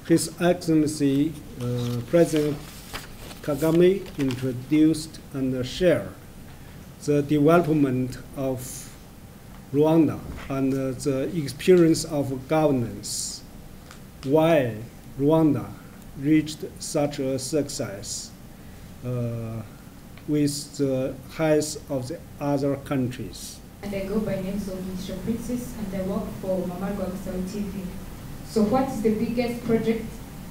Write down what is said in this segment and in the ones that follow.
His Excellency President Kagame introduced and shared the development of Rwanda and the experience of governance, why Rwanda reached such a success with the height of the other countries. And I go by names of Mr. Princess, and I work for Byagarutsweho TV. So what is the biggest project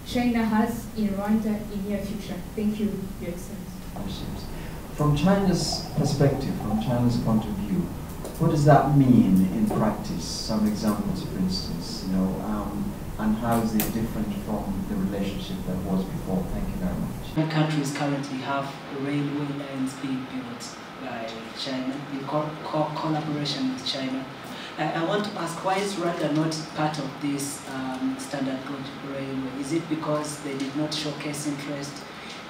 China has in Rwanda in near future? Thank you, Your Excellency. From China's perspective, from China's point of view, what does that mean in practice? Some examples, for instance, and how is it different from the relationship that was before? Thank you very much. All countries currently have railway lines being built by China in collaboration with China. I want to ask, why is Rwanda not part of this standard gauge railway? Is it because they did not showcase interest?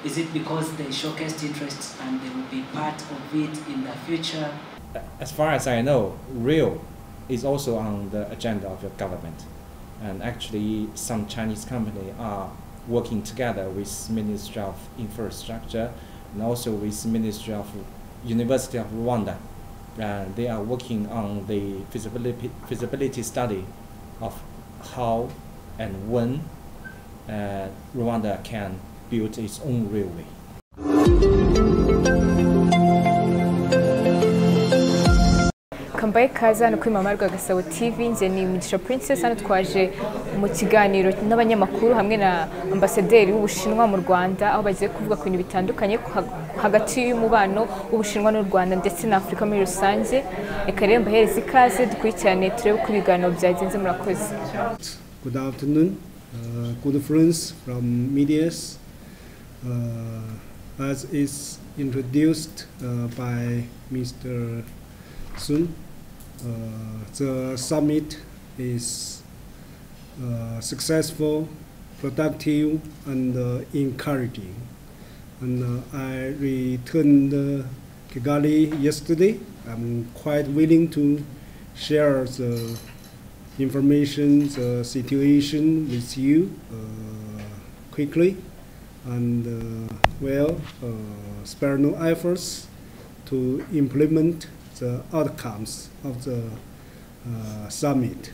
Is it because they showcased interest and they will be part of it in the future? As far as I know, rail is also on the agenda of your government. And actually, some Chinese companies are working together with Ministry of Infrastructure and also with Ministry of University of Rwanda. They are working on the feasibility study of how and when Rwanda can build its own railway. Kambaye kaza hano kuri Byagarutsweho TV, nje ni Myinshi Princess, hano twaje mu kiganiro n'abanyamakuru hamwe na ambasaderi w'Ubushinwa mu Rwanda, aho bagiye kuvuga ku bintu bitandukanye hagati y'umubano w'Ubushinwa n'u Rwanda ndetse na Afurika muri rusange. Reka rero mbahereze ikaze dukurikirane turebe uko ibiganiro byagenze. Murakoze. Good afternoon, good friends from medias. As is introduced by Mr. Sun, the summit is successful, productive, and encouraging. And I returned Kigali yesterday. I'm quite willing to share the information, the situation with you quickly, and spare no efforts to implement the outcomes of the summit.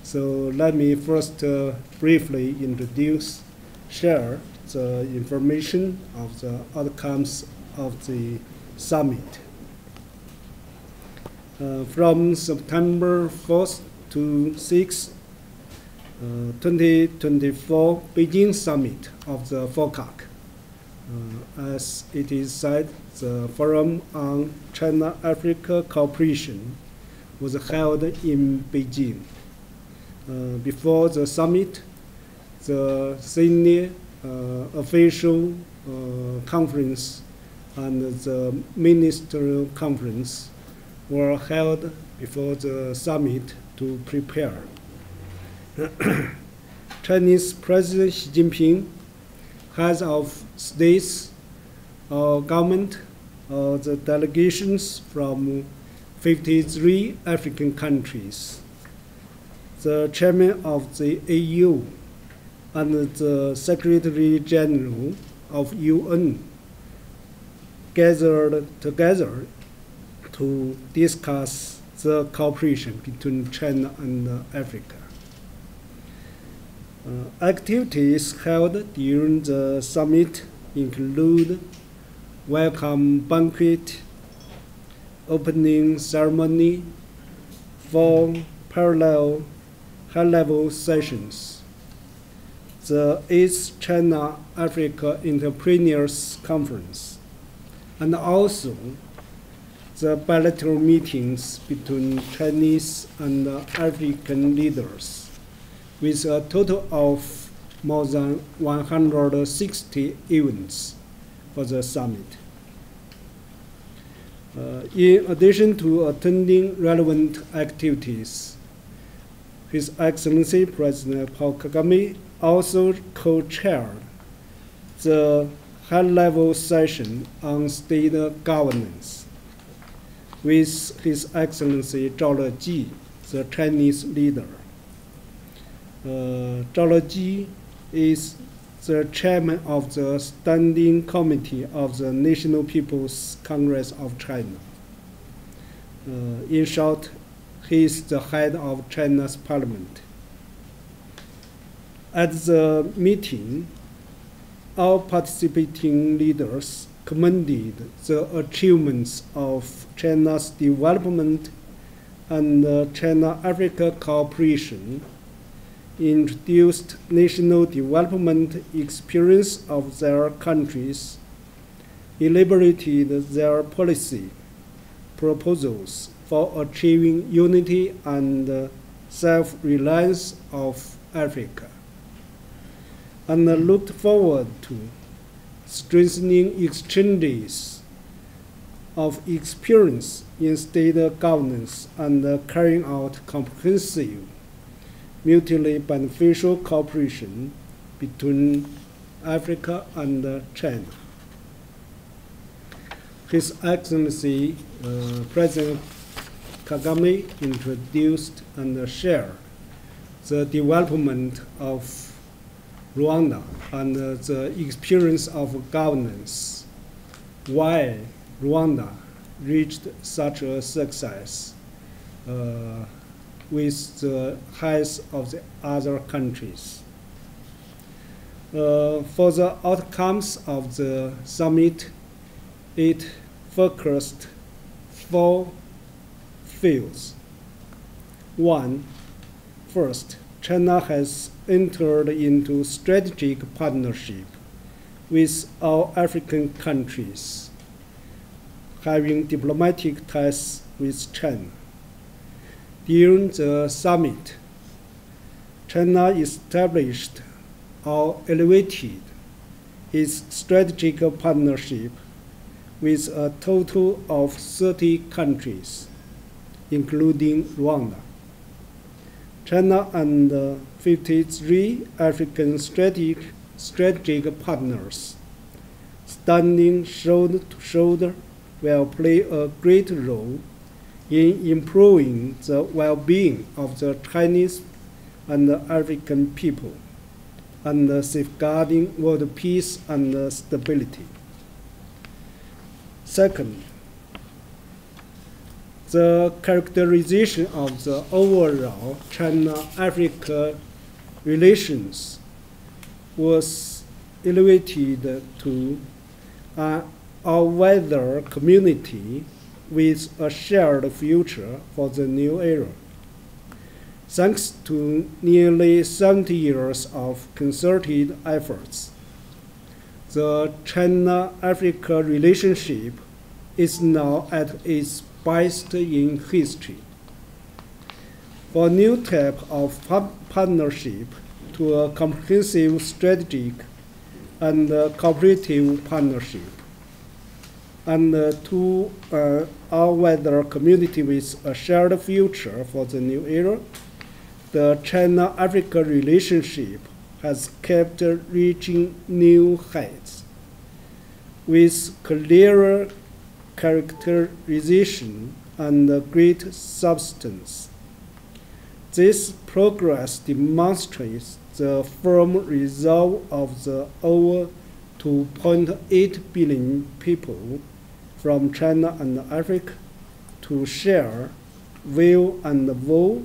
So let me first briefly share the information of the outcomes of the summit. From September 4th to 6th, 2024 Beijing Summit of the FOCAC. As it is said, the Forum on China-Africa Cooperation was held in Beijing. Before the summit, the senior official conference and the ministerial conference were held before the summit to prepare. Chinese President Xi Jinping, heads of states or government, the delegations from 53 African countries, the chairman of the AU, and the Secretary General of UN gathered together to discuss the cooperation between China and Africa. Activities held during the summit include welcome banquet, opening ceremony, 4 parallel high-level sessions, the 8th China-Africa Entrepreneurs Conference, and also the bilateral meetings between Chinese and African leaders, with a total of more than 160 events for the summit. In addition to attending relevant activities, His Excellency President Paul Kagame also co-chaired the high-level session on state governance with His Excellency Zhao Leji, the Chinese leader. Zhao Leji is the chairman of the Standing Committee of the National People's Congress of China. In short, he is the head of China's parliament. At the meeting, all participating leaders commended the achievements of China's development and China-Africa cooperation, introduced national development experience of their countries, elaborated their policy proposals for achieving unity and self-reliance of Africa, and looked forward to strengthening exchanges of experience in state governance and carrying out comprehensive, mutually beneficial cooperation between Africa and China. His Excellency President Kagame introduced and shared the development of Rwanda and the experience of governance, why Rwanda reached such a success with the height of the other countries. For the outcomes of the summit, it focused 4 fields. First, China has entered into strategic partnership with all African countries, having diplomatic ties with China. During the summit, China established or elevated its strategic partnership with a total of 30 countries, including Rwanda. China and 53 African strategic partners, standing shoulder to shoulder, will play a great role in improving the well-being of the Chinese and the African people, and safeguarding world peace and stability. Second, the characterization of the overall China-Africa relations was elevated to an all-weather community with a shared future for the new era. Thanks to nearly 70 years of concerted efforts, the China-Africa relationship is now at its best in history. For a new type of partnership to a comprehensive strategic and cooperative partnership, and to an all-weather community with a shared future for the new era, the China-Africa relationship has kept reaching new heights with clearer characterization and great substance. This progress demonstrates the firm resolve of the over 2.8 billion people from China and Africa to share, will and vow,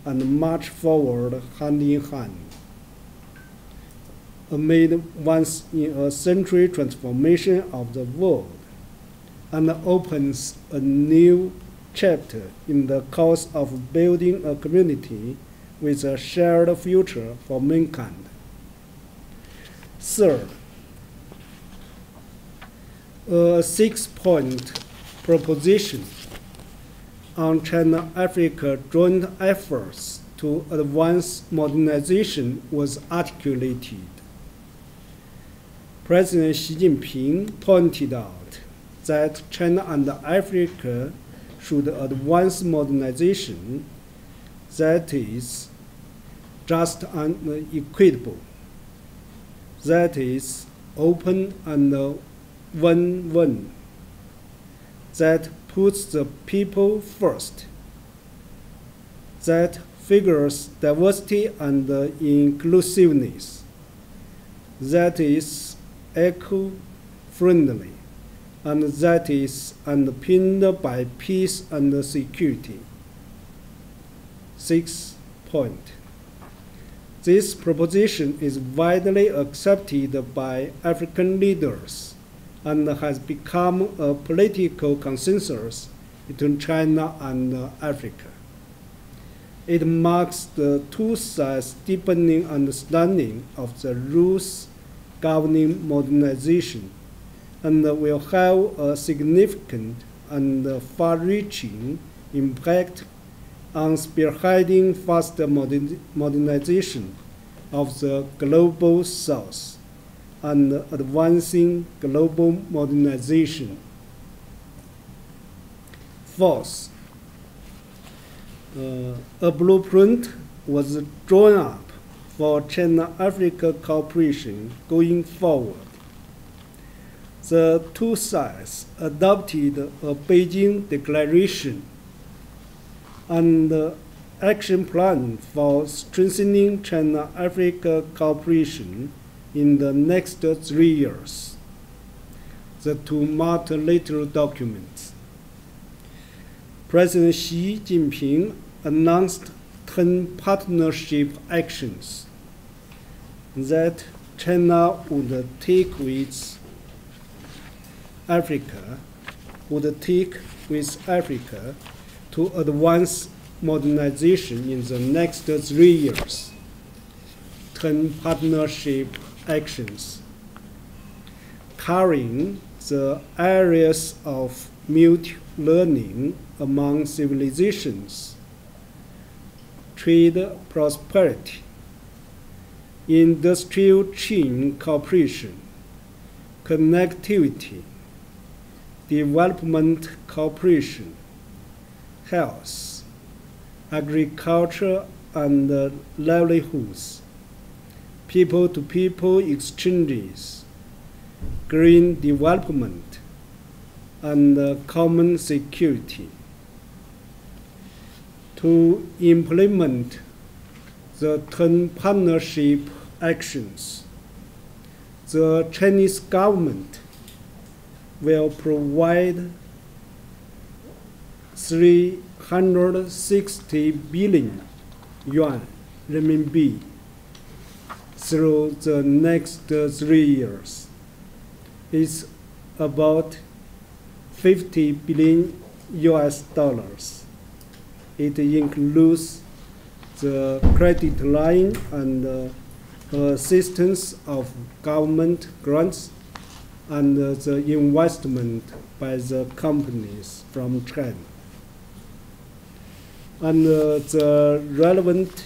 and march forward hand in hand amid once in a century transformation of the world, and opens a new chapter in the course of building a community with a shared future for mankind. Third, a 6-point proposition on China-Africa joint efforts to advance modernization was articulated. President Xi Jinping pointed out that China and Africa should advance modernization that is just and equitable, that is open and win-win, that puts the people first, that figures diversity and inclusiveness, that is eco-friendly, and that is underpinned by peace and security. 6th point. This proposition is widely accepted by African leaders and has become a political consensus between China and Africa. It marks the two sides' deepening understanding of the rules governing modernization and will have a significant and far-reaching impact on spearheading faster modernization of the global South and advancing global modernization. 4th, a blueprint was drawn up for China-Africa cooperation going forward. The two sides adopted a Beijing Declaration and action plan for strengthening China-Africa cooperation in the next 3 years. The two multilateral documents. President Xi Jinping announced 10 partnership actions that China would take with Africa to advance modernization in the next 3 years. 10 partnership actions covering the areas of mutual learning among civilizations, trade prosperity, industrial chain cooperation, connectivity, development cooperation, health, agriculture and livelihoods, people-to-people exchanges, green development, and common security. To implement the 10 partnership actions, the Chinese government will provide 360 billion yuan renminbi through the next 3 years. It's about 50 billion US dollars. It includes the credit line and assistance of government grants and the investment by the companies from China. And the relevant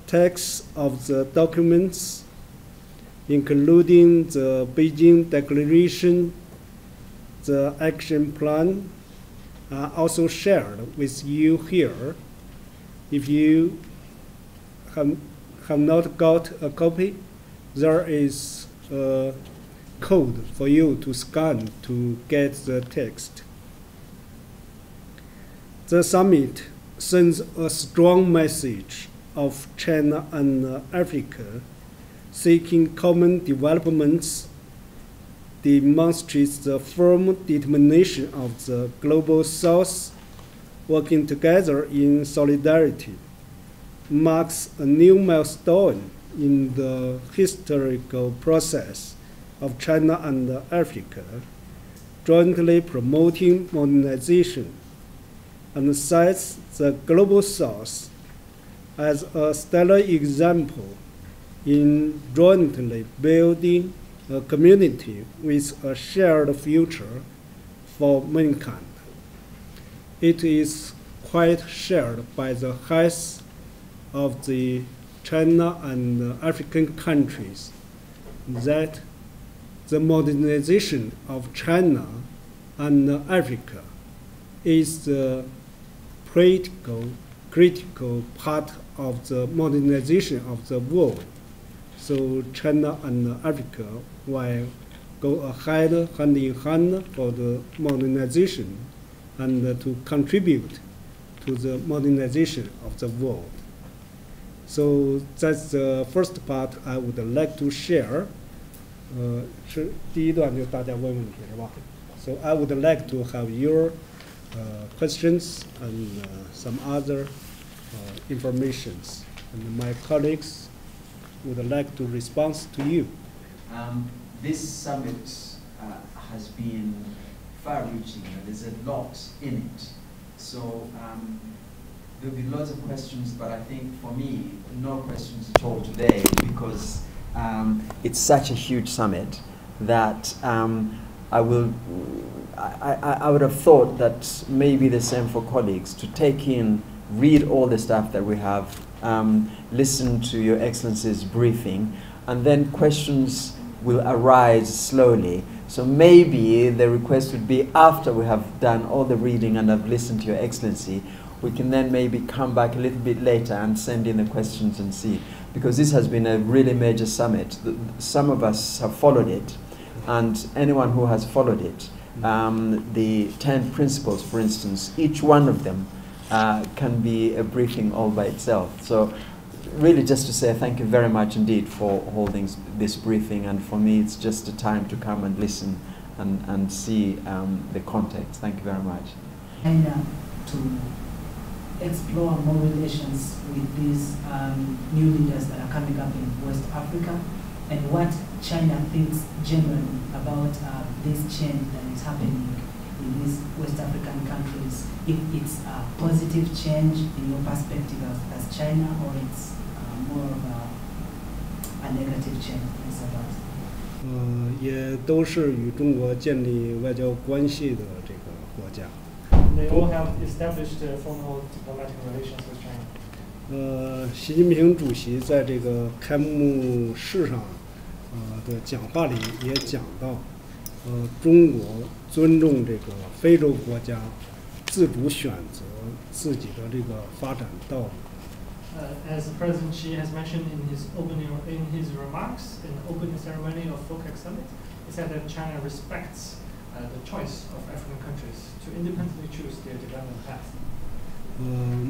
text of the documents, including the Beijing Declaration, the action plan, are also shared with you here. If you have not got a copy, there is a code for you to scan to get the text. The summit sends a strong message of China and Africa seeking common developments, demonstrates the firm determination of the global South working together in solidarity, marks a new milestone in the historical process of China and Africa jointly promoting modernization, and cites the global South as a stellar example in jointly building a community with a shared future for mankind. It is quite shared by the heads of the China and African countries that the modernization of China and Africa is the critical part of the modernization of the world. So China and Africa will go ahead hand in hand for the modernization and to contribute to the modernization of the world. So that's the first part I would like to share. 是第一段就大家问问题是吧？ So I would like to have your questions and some other informations, and my colleagues would like to respond to you. This summit has been far-reaching, and there's a lot in it. So there'll be lots of questions, but I think for me, no questions at all today, because it's such a huge summit that I would have thought that maybe the same for colleagues, to take in, read all the stuff that we have, listen to Your Excellency's briefing, and then questions will arise slowly. So maybe the request would be, after we have done all the reading and have listened to Your Excellency, we can then maybe come back a little bit later and send in the questions and see. Because this has been a really major summit. Some of us have followed it, and anyone who has followed it, the 10 principles, for instance, each one of them can be a briefing all by itself. So really just to say thank you very much indeed for holding this briefing, and for me it's just a time to come and listen and see the context. Thank you very much. And to explore more relations with these new leaders that are coming up in West Africa, and what China thinks generally about this change that is happening in these West African countries. If it's a positive change in your perspective as China, or it's more of a negative change in South 也都是与中国建立外交关系的这个国家。 They all have established formal diplomatic relations with China. 习近平主席在这个开幕式上的讲话里也讲到，中国尊重这个非洲国家自主选择自己的这个发展道路。 As President Xi has mentioned in his remarks in the opening ceremony of FOCAC Summit, he said that China respects the choice of African countries to independently choose their development path.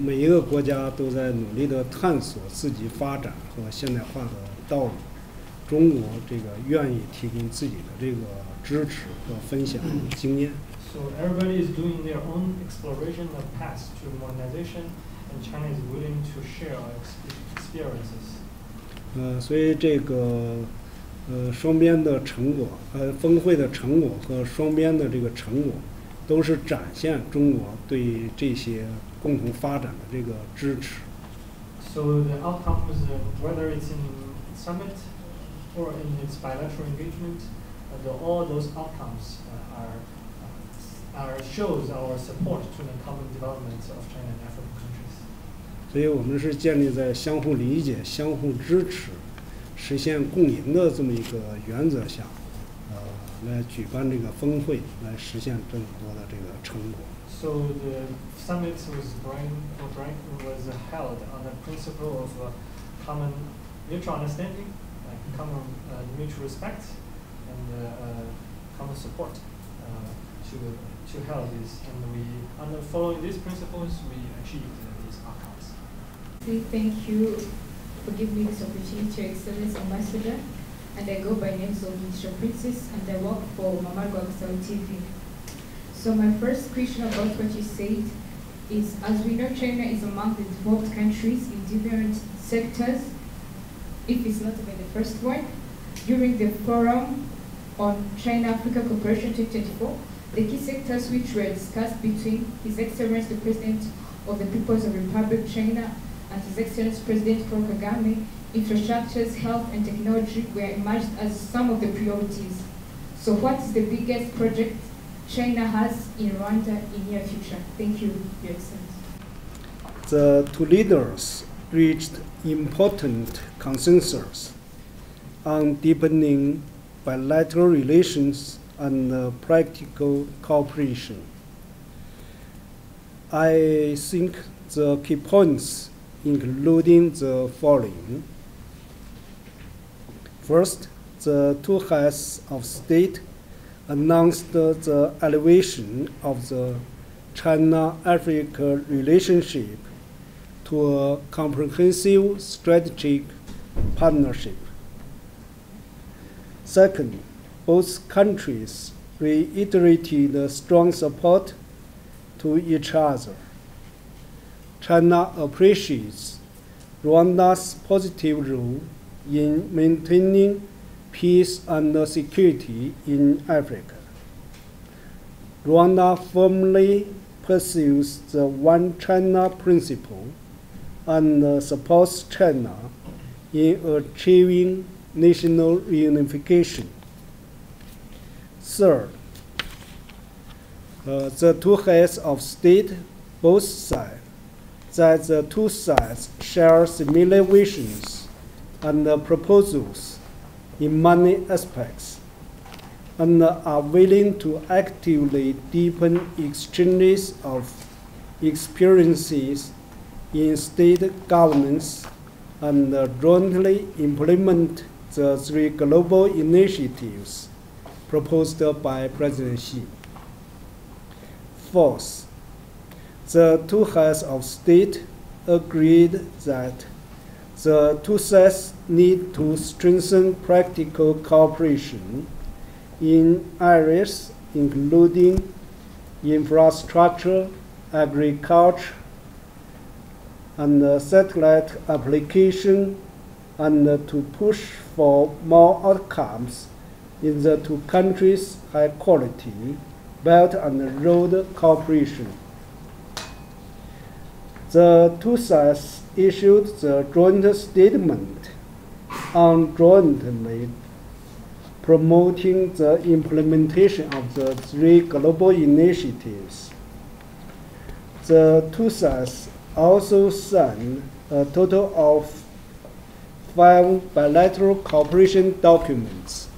每一个国家都在努力地探索自己发展和现代化的道路。中国这个愿意提供自己的这个支持和分享经验。 So everybody is doing their own exploration of paths to modernization, and China is willing to share our experiences. 所以这个双边的成果，峰会的成果和双边的这个成果，都是展现中国对这些共同发展的这个支持。 So the outcomes, whether it's in summit or in its bilateral engagement, all those outcomes shows our support to the common development of China and African countries. 所以我们是建立在相互理解、相互支持、实现共赢的这么一个原则下，来举办这个峰会，来实现这么多的这个成果。 So the summit was held on the principle of common mutual understanding, common mutual respect, and common support to hold this. And under following these principles, we achieved these outcomes. Thank you for giving me this opportunity, Your Excellency Ambassador. And I go by names of Myinshi Princess, and I work for Byagarutsweho TV. So my first question about what you said is, as we know, China is among the developed countries in different sectors, if it's not even the first one. During the forum on China-Africa Cooperation 2024, the key sectors which were discussed between His Excellency the President of the People's Republic of China and His Excellency President Paul Kagame, infrastructures, health and technology were emerged as some of the priorities. So what is the biggest project China has in Rwanda in near future? Thank you, Your Excellency. The two leaders reached important consensus on deepening bilateral relations and practical cooperation. I think the key points including the following. First, the two heads of state announced the elevation of the China-Africa relationship to a comprehensive strategic partnership. Second, both countries reiterated strong support to each other. China appreciates Rwanda's positive role in maintaining peace and security in Africa. Rwanda firmly pursues the One China principle and supports China in achieving national reunification. Third, the two heads of state both said that the two sides share similar visions and proposals in many aspects, and are willing to actively deepen exchanges of experiences in state governance and jointly implement the three global initiatives proposed by President Xi. Fourth, the two heads of state agreed that the two sides need to strengthen practical cooperation in areas including infrastructure, agriculture, and satellite application, and to push for more outcomes in the two countries' high-quality Belt and Road cooperation. The two sides issued the joint statement on jointly promoting the implementation of the three global initiatives. The two sides also signed a total of 5 bilateral cooperation documents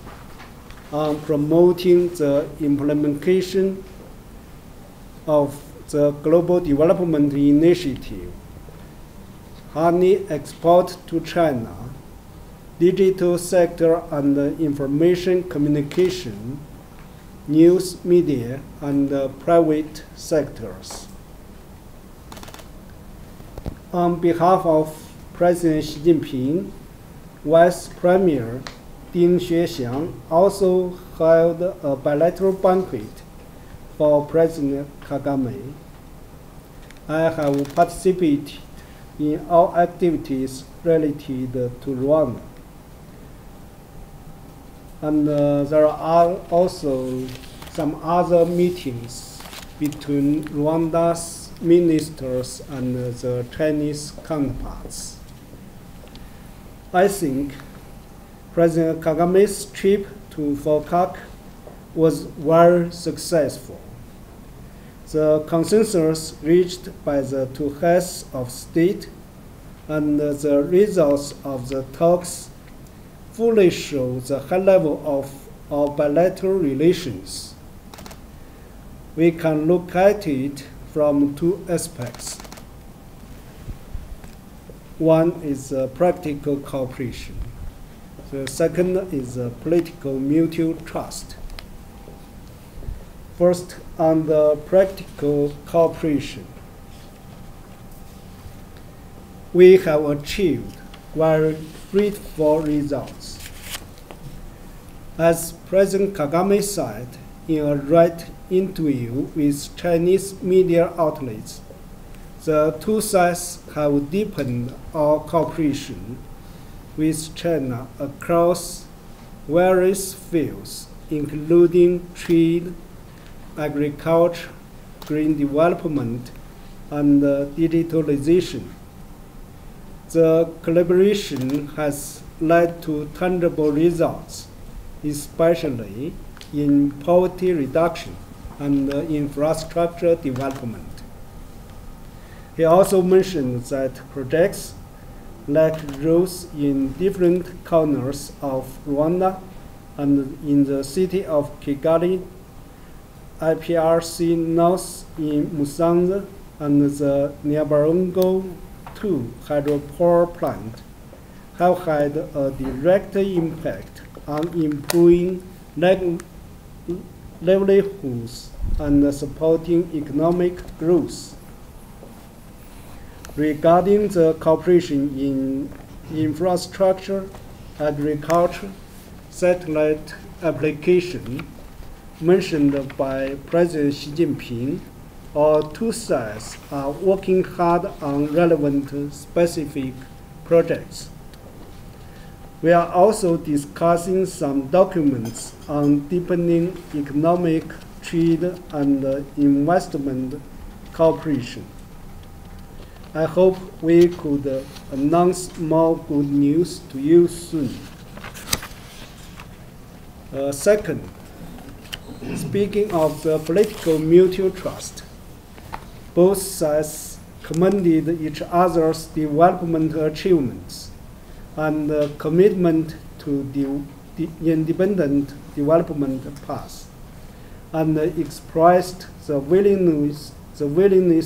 on promoting the implementation of the Global Development Initiative, honey export to China, digital sector and information communication, news media, and private sectors. On behalf of President Xi Jinping, Vice Premier Ding Xuexiang also held a bilateral banquet for President Kagame. I have participated in all activities related to Rwanda. And there are also some other meetings between Rwanda's ministers and the Chinese counterparts. I think President Kagame's trip to Volcak was very successful. The consensus reached by the two heads of state and the results of the talks fully show the high level of our bilateral relations. We can look at it from two aspects. One is practical cooperation. The second is political mutual trust. First, on the practical cooperation, we have achieved very fruitful results. As President Kagame said in a right interview with Chinese media outlets, the two sides have deepened our cooperation with China across various fields, including trade, agriculture, green development, and digitalization. The collaboration has led to tangible results, especially in poverty reduction and infrastructure development. He also mentioned that projects like roads in different corners of Rwanda and in the city of Kigali, IPRC North in Musanze, and the Nyabarongo 2 hydropower plant have had a direct impact on improving livelihoods and supporting economic growth. regarding the cooperation in infrastructure, agriculture, satellite application mentioned by President Xi Jinping, our two sides are working hard on relevant specific projects. We are also discussing some documents on deepening economic, trade, and investment cooperation. I hope we could announce more good news to you soon. Second, speaking of the political mutual trust, both sides commended each other's development achievements and commitment to the independent development path, and expressed the willingness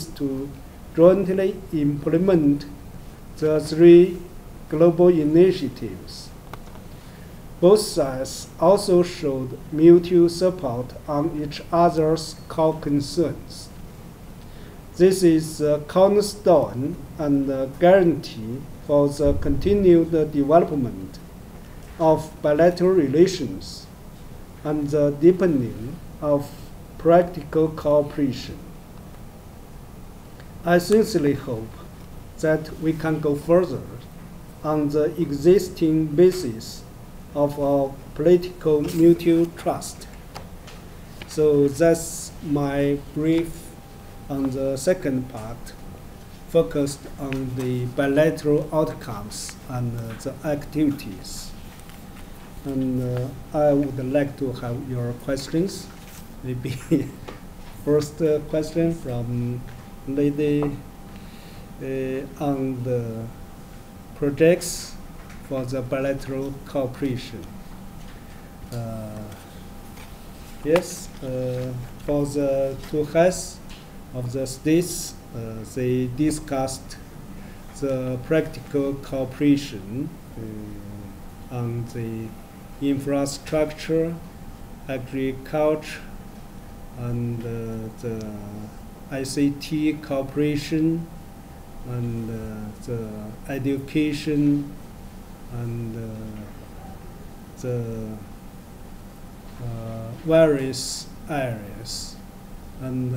to jointly implement the three global initiatives. Both sides also showed mutual support on each other's core concerns. This is a cornerstone and a guarantee for the continued development of bilateral relations and the deepening of practical cooperation. I sincerely hope that we can go further on the existing basis of our political mutual trust. So that's my brief on the second part, focused on the bilateral outcomes and the activities. And I would like to have your questions. Maybe first question from lady on the projects for the bilateral cooperation. Yes, for the two heads of the states, they discussed the practical cooperation on the infrastructure, agriculture, and the ICT cooperation, and the education, and the various areas. And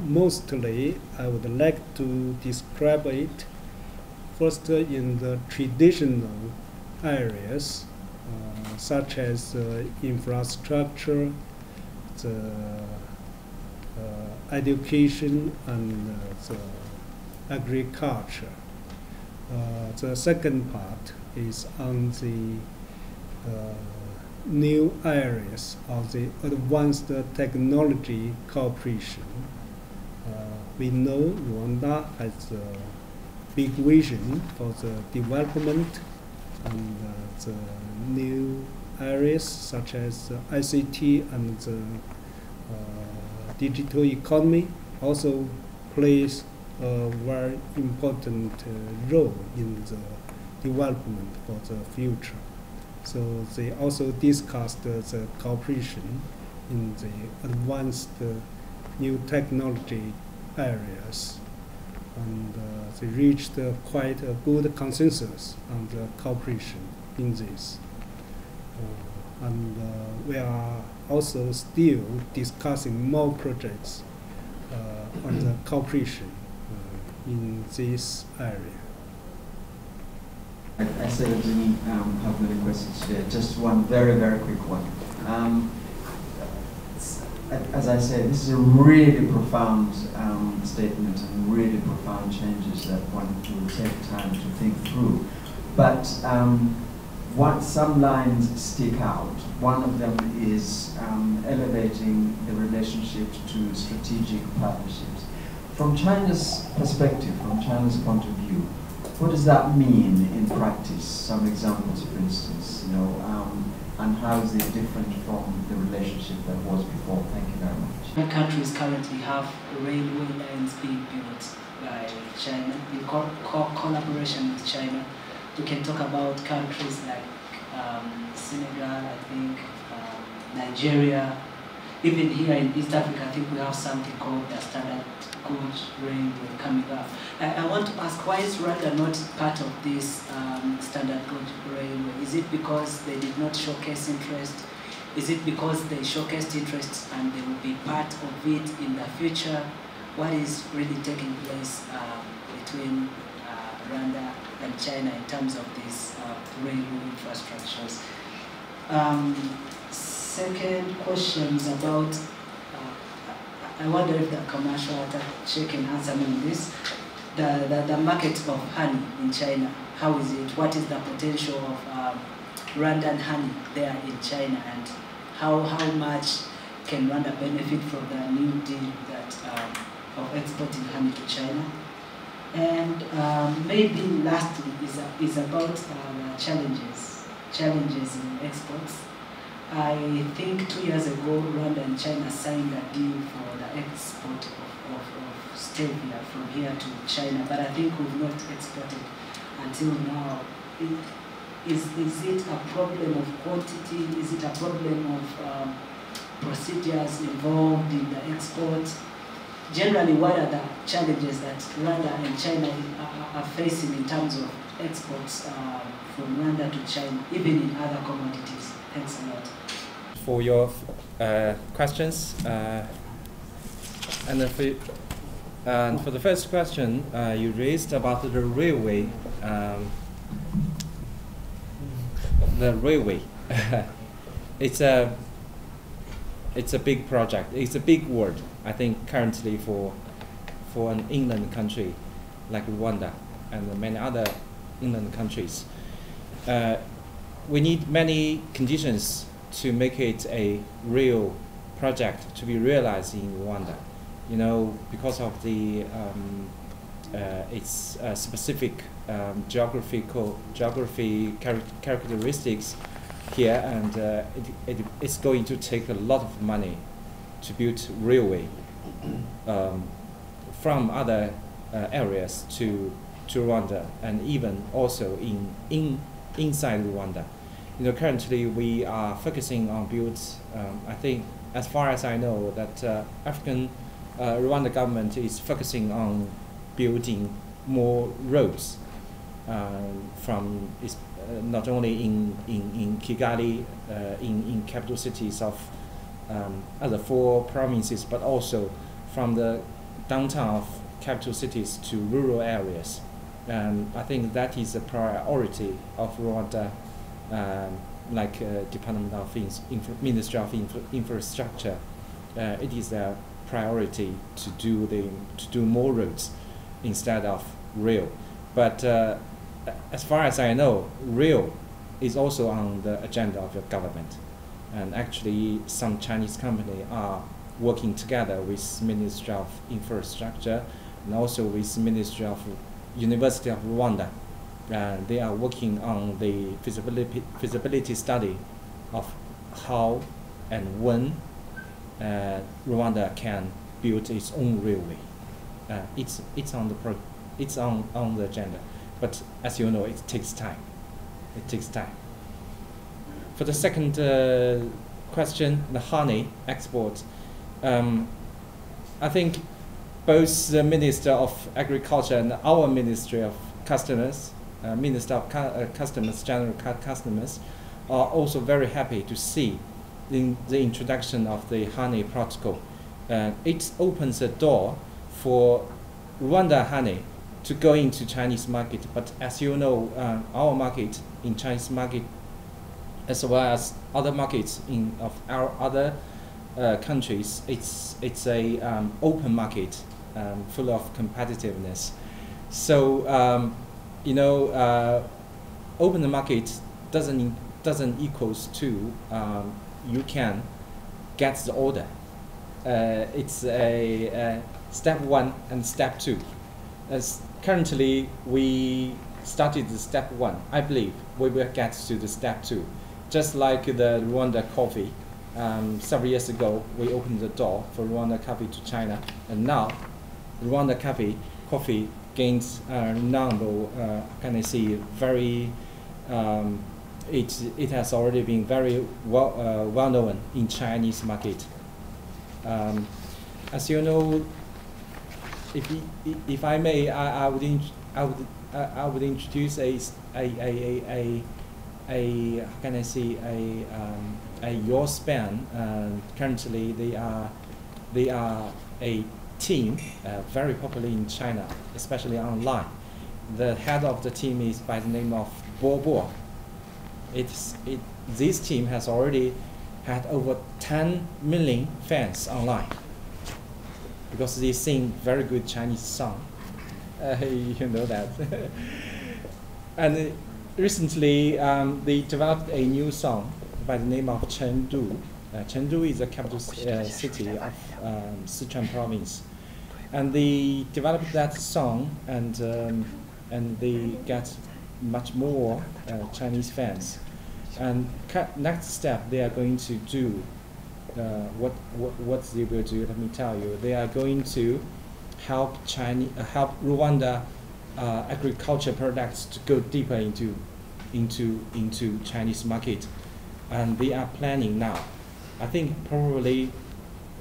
mostly I would like to describe it first in the traditional areas, such as infrastructure, the education, and the agriculture. The second part is on the new areas of the advanced technology cooperation. We know Rwanda has a big vision for the development and the new areas such as ICT and the digital economy also plays a very important role in the development for the future. So they also discussed the cooperation in the advanced new technology areas, and they reached quite a good consensus on the cooperation in this. And we are also still discussing more projects on the cooperation in this area. I said I didn't have many questions today. Just one very, very quick one. As I said, this is a really profound statement and really profound changes that one will take time to think through. But some lines stick out. One of them is elevating the relationship to strategic partnerships. From China's perspective, from China's point of view, what does that mean in practice? Some examples, for instance, and how is it different from the relationship that was before? Thank you very much. Countries currently have railway lines being built by China in collaboration with China. We can talk about countries like Senegal, I think, Nigeria, Even here in East Africa, I think we have something called the Standard Gauge Railway coming up. I want to ask, why is Rwanda not part of this Standard Gauge Railway? Is it because they did not showcase interest? Is it because they showcased interest and they will be part of it in the future? What is really taking place between Rwanda and China in terms of these railway infrastructures? Second question is about, I wonder if the commercial attaché can answer me on this, the market of honey in China. How is it? What is the potential of Rwandan honey there in China, and how much can Rwanda benefit from the new deal that of exporting honey to China? And maybe lastly is about challenges in exports. I think 2 years ago, Rwanda and China signed a deal for the export of stevia from here to China, but I think we've not exported until now. Is it a problem of quantity? Is it a problem of procedures involved in the export? Generally, what are the challenges that Rwanda and China are facing in terms of exports from Rwanda to China, even in other commodities? Thanks a lot. For your questions, and then for the first question you raised about the railway. The railway, it's a big project. It's a big word, I think, currently for an inland country like Rwanda and many other inland countries. We need many conditions to make it a real project to be realized in Rwanda. You know, because of the its specific geography characteristics here, and it's going to take a lot of money to build railway from other areas to Rwanda, and even also inside Rwanda. You know, currently we are focusing on builds. I think, as far as I know, that African Rwanda government is focusing on building more roads from not only in Kigali, in capital cities of other 4 provinces, but also from the downtown of capital cities to rural areas. And I think that is a priority of Rwanda, like Department of Ministry of Infrastructure. It is a priority to do more roads instead of rail. But as far as I know, rail is also on the agenda of the government. And actually, some Chinese companies are working together with Ministry of Infrastructure and also with Ministry of University of Rwanda. They are working on the feasibility study of how and when Rwanda can build its own railway. It's on the agenda, but as you know, it takes time. It takes time. For the second question, the honey export, I think both the Minister of Agriculture and our Ministry of Customers, Minister of Customers, General Customers, are also very happy to see in the introduction of the honey protocol. It opens a door for Rwanda honey to go into Chinese market. But as you know, our market in Chinese market, as well as other markets of our other countries, it's a open market, full of competitiveness. So you know, open market doesn't equals to you can get the order. It's a step 1 and step 2. As currently we started the step 1, I believe we will get to the step 2. Just like the Rwanda coffee, several years ago we opened the door for Rwanda coffee to China, and now Rwanda coffee gains renowned, can I say, very. It has already been very well known in Chinese market. As you know, if I may, I would introduce a how can I say a your span. Currently, they are a team very popular in China, especially online. The head of the team is by the name of Bo. This team has already had over 10 million fans online because they sing very good Chinese song. You know that. And recently, they developed a new song by the name of Chengdu. Chengdu is the capital city of Sichuan province. And they developed that song, and they get much more Chinese fans. And next step, they are going to do what they will do. Let me tell you, they are going to help Rwanda agriculture products to go deeper into Chinese market, and they are planning now. I think probably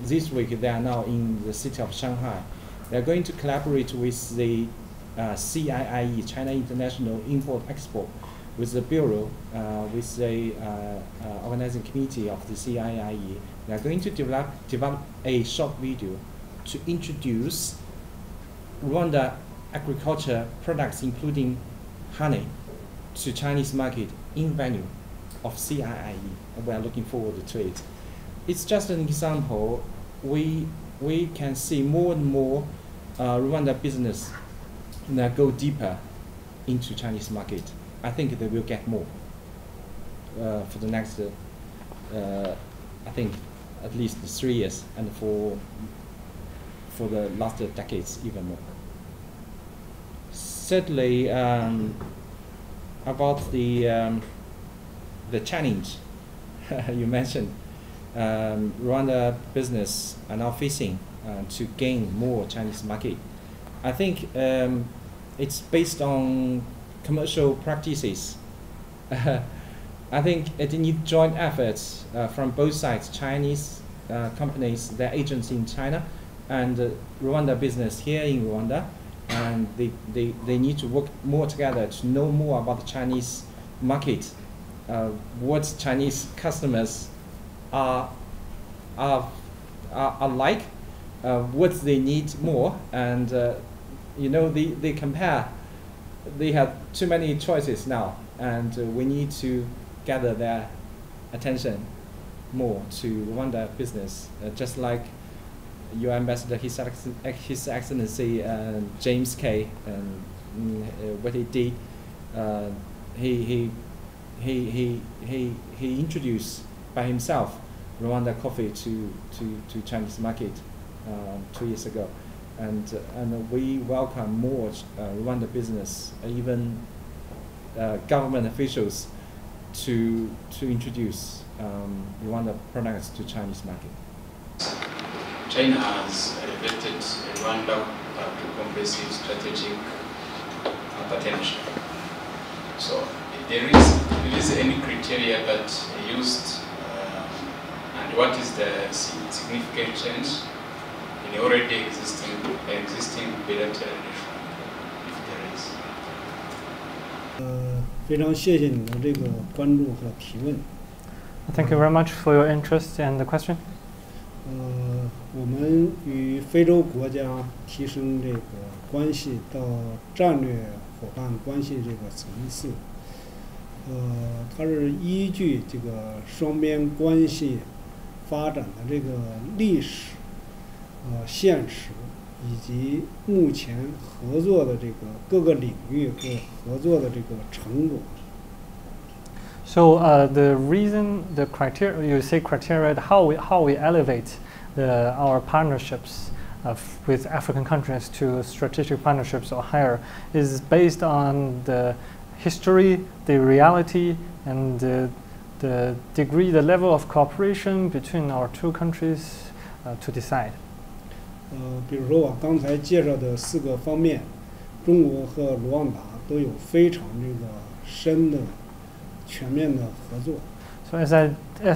this week they are now in the city of Shanghai. They are going to collaborate with the CIIE, China International Import-Export, with the Bureau, with the organizing committee of the CIIE. They are going to develop a short video to introduce Rwanda agriculture products, including honey, to Chinese market in venue of CIIE. We are looking forward to it. It's just an example. We can see more and more Rwanda business go deeper into Chinese market. I think they will get more for the next, I think, at least 3 years, and for the last decades even more. Certainly, about the challenge you mentioned, Rwanda business are now facing to gain more Chinese market. I think it's based on commercial practices. I think it needs joint efforts from both sides, Chinese companies, their agents in China, and Rwanda business here in Rwanda, and they need to work more together to know more about the Chinese market, what Chinese customers are like, what they need more, and you know, they compare. They have too many choices now, and we need to gather their attention more to Rwanda business. Just like your ambassador, His Excellency James K. What he did, he introduced by himself Rwanda coffee to Chinese market 2 years ago. And we welcome more Rwanda business, even government officials, to introduce Rwanda products to Chinese market. China has elevated Rwanda to comprehensive strategic partnership. So there is any criteria that used, and what is the significant change in already existing bilateral relationship, if there is? 非常谢谢你的这个关注和提问。Thank you very much for your interest and the question. 我们与非洲国家提升这个关系到战略伙伴关系这个层次，它是依据这个双边关系发展的这个历史、现实，以及目前合作的这个各个领域和合作的这个成果。So the reason, the criteria, you say criteria, how we elevate our partnerships with African countries to strategic partnerships or higher is based on the history, the reality, and the degree, the level of cooperation between our two countries to decide. 比如说我刚才介绍的4个方面，中国和卢旺达都有非常这个深的、全面的合作。So as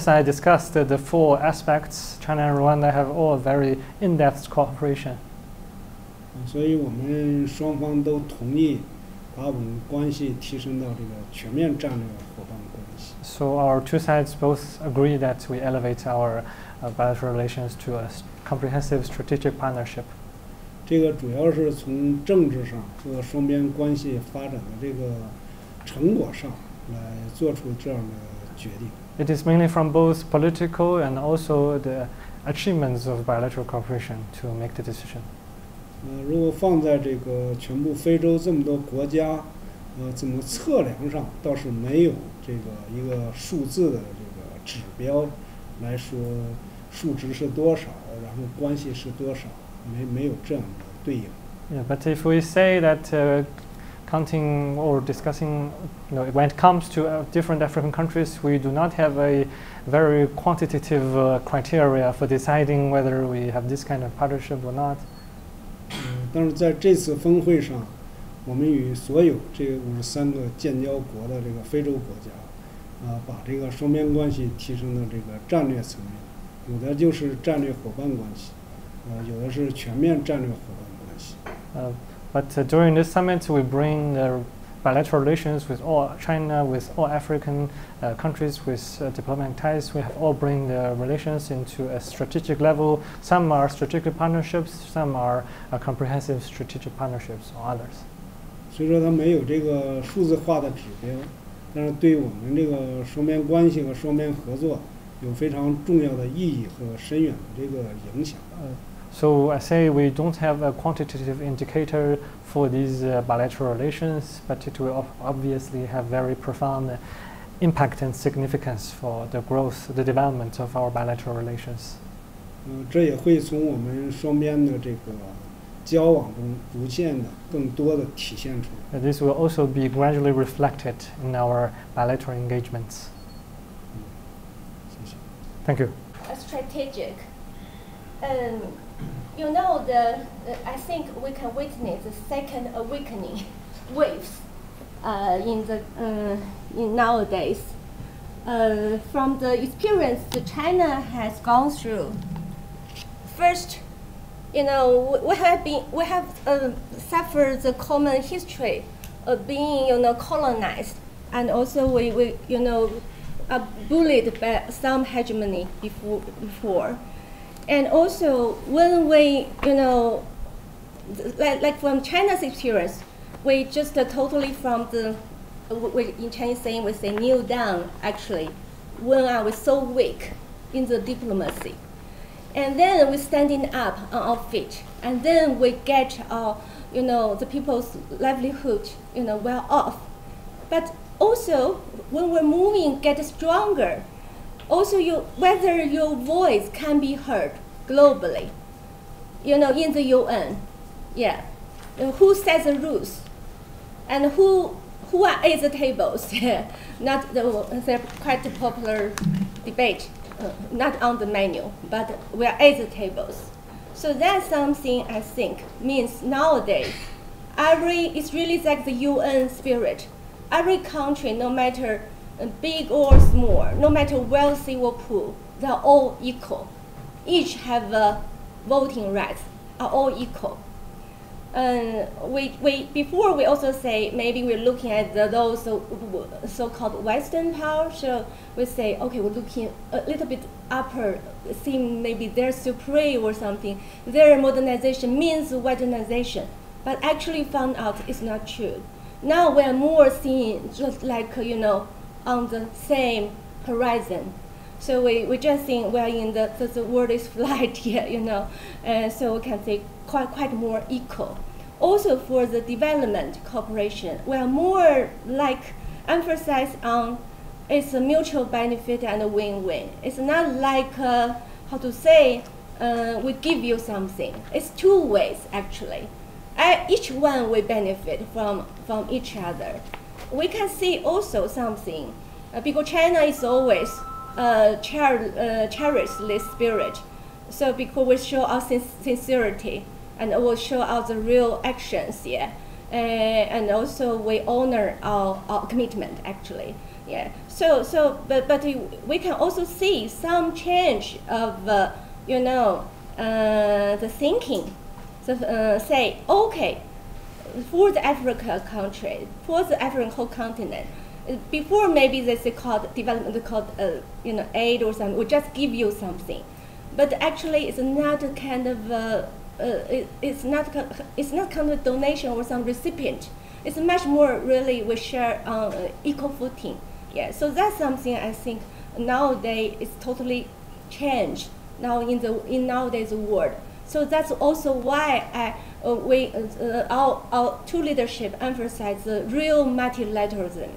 I discussed, the four aspects, China and Rwanda have all very in-depth cooperation. 所以我们双方都同意把我们关系提升到这个全面战略伙伴关系。So our two sides both agree that we elevate our bilateral relations to a comprehensive strategic partnership. 这个主要是从政治上和双边关系发展的这个成果上来做出这样的决定。It is mainly from both political and also the achievements of bilateral cooperation to make the decision. 如果放在这个全部非洲这么多国家，怎么测量上倒是没有这个一个数字的这个指标来说，数值是多少，然后关系是多少，没有这样的对应。Yeah, but if we say that counting or discussing, when it comes to different African countries, we do not have a very quantitative criteria for deciding whether we have this kind of partnership or not. 但是在这次峰会上，我们与所有这53个建交国的这个非洲国家，把这个双边关系提升到这个战略层面，有的就是战略伙伴关系，有的是全面战略伙伴关系。But during this summit, we bring the bilateral relations with all China, with all African countries, with diplomatic ties. We have all bring the relations into a strategic level. Some are strategic partnerships, some are comprehensive strategic partnerships, or others. 所以说它没有这个数字化的指标，但是对我们这个双边关系和双边合作有非常重要的意义和深远的这个影响。So I say we don't have a quantitative indicator for these bilateral relations, but it will obviously have very profound impact and significance for the growth, the development of our bilateral relations. 这也会从我们双边的这个交往中逐渐的更多的体现出来。This will also be gradually reflected in our bilateral engagements. 谢谢。Thank you. Strategic. I think we can witness the second awakening waves in nowadays. From the experience that China has gone through, first, we have suffered the common history of being colonized, and also we are bullied by some hegemony before. And also, when we, like from China's experience, we just totally from in Chinese saying, we say kneel down, actually, when I was so weak in the diplomacy. And then we're standing up on our feet, and then we get our, the people's livelihood, well off. But also, when we're moving, get stronger. Also, whether your voice can be heard globally, in the UN, yeah, who sets the rules, and who are at the tables? Not the quite popular debate, not on the menu, but we are at the tables. So that's something I think means nowadays, it's really like the UN spirit. Every country, no matter big or small, no matter wealthy or poor, they're all equal. Each have voting rights, are all equal. Before we also say maybe we're looking at those so-called Western power. So we say, okay, we're looking a little bit upper, seeing maybe they're supreme or something. Their modernization means Westernization, but actually found out it's not true. Now we are more seeing just like on the same horizon. So we just think we're in the world is flat here, so we can say quite more equal. Also for the development cooperation, we are more like emphasize on it's a mutual benefit and a win-win. It's not like how to say we give you something. It's two ways actually. Each one will benefit from each other. We can see also something because China is always cherish this spirit. So because we show our sincerity and we will show out the real actions, yeah, and also we honor our commitment actually. Yeah. But we can also see some change of the thinking. So say, okay, for the Africa country, for the African whole continent, before maybe they say called development called aid or something, we just give you something, but actually it's not a kind of it's not kind of donation or some recipient. It's much more really we share on equal footing. Yeah, so that's something I think nowadays is totally changed now in nowadays world. So that's also why our two leadership emphasize the real multilateralism.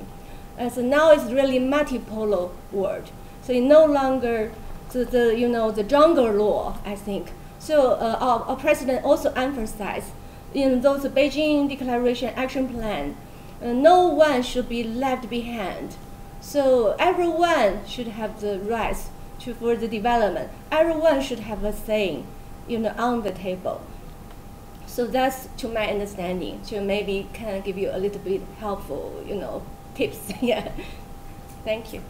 So now it's really multipolar world. So it's no longer the jungle law, I think. So our president also emphasized in those Beijing Declaration Action Plan, no one should be left behind. So everyone should have the rights to further development. Everyone should have a say, on the table. So that's to my understanding. To maybe can give you a little bit helpful, tips. Yeah. Thank you.